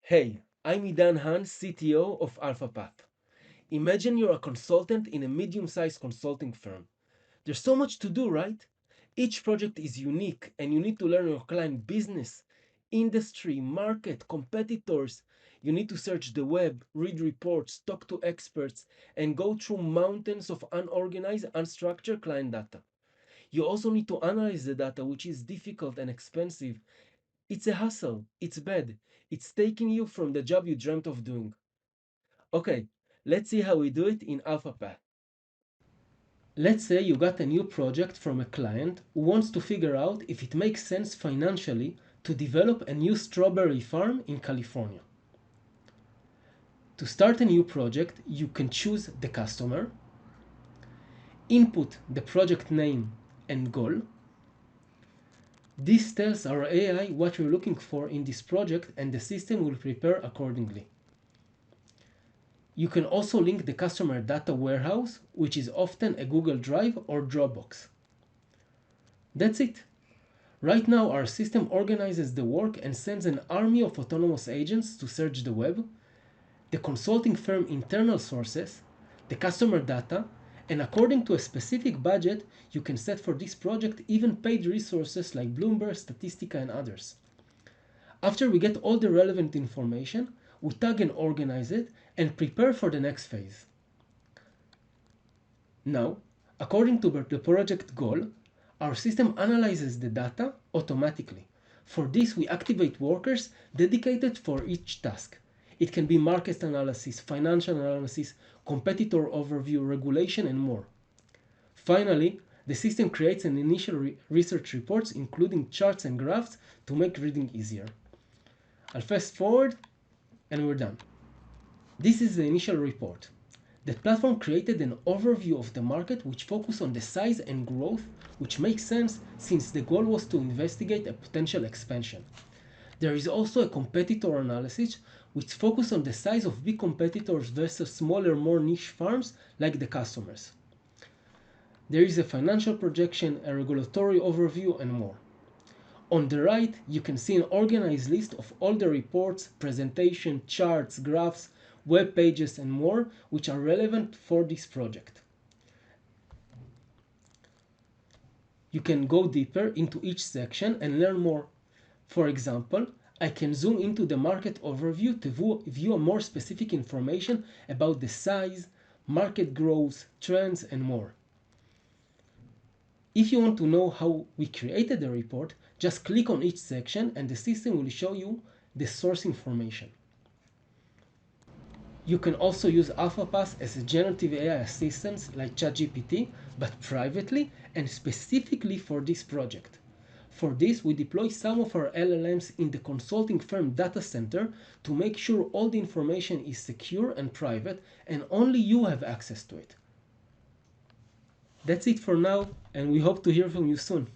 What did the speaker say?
Hey, I'm Idan Han, CTO of AlphaPath. Imagine you're a consultant in a medium-sized consulting firm. There's so much to do, right? Each project is unique and you need to learn your client business, industry, market, competitors. You need to search the web, read reports, talk to experts, and go through mountains of unorganized, unstructured client data. You also need to analyze the data, which is difficult and expensive. It's a hustle. It's bad. It's taking you from the job you dreamt of doing. Okay, let's see how we do it in AlphaPath. Let's say you got a new project from a client who wants to figure out if it makes sense financially to develop a new strawberry farm in California. To start a new project, you can choose the customer, input the project name and goal. This tells our AI what you're looking for in this project and the system will prepare accordingly. You can also link the customer data warehouse, which is often a Google Drive or Dropbox. That's it. Right now, our system organizes the work and sends an army of autonomous agents to search the web, the consulting firm internal sources, the customer data, and according to a specific budget, you can set for this project even paid resources like Bloomberg, Statistica, and others. After we get all the relevant information, we tag and organize it and prepare for the next phase. Now, according to the project goal, our system analyzes the data automatically. For this, we activate workers dedicated for each task. It can be market analysis, financial analysis, competitor overview, regulation, and more. Finally, the system creates an initial research reports, including charts and graphs to make reading easier. I'll fast forward and we're done. This is the initial report. The platform created an overview of the market which focused on the size and growth, which makes sense since the goal was to investigate a potential expansion. There is also a competitor analysis which focuses on the size of big competitors versus smaller, more niche farms like the customers. There is a financial projection, a regulatory overview, and more. On the right, you can see an organized list of all the reports, presentation, charts, graphs, web pages, and more, which are relevant for this project. You can go deeper into each section and learn more. For example, I can zoom into the market overview to view more specific information about the size, market growth, trends, and more. If you want to know how we created the report, just click on each section and the system will show you the source information. You can also use AlphaPath as a generative AI assistant like ChatGPT, but privately and specifically for this project. For this, we deploy some of our LLMs in the consulting firm data center to make sure all the information is secure and private and only you have access to it. That's it for now, and we hope to hear from you soon.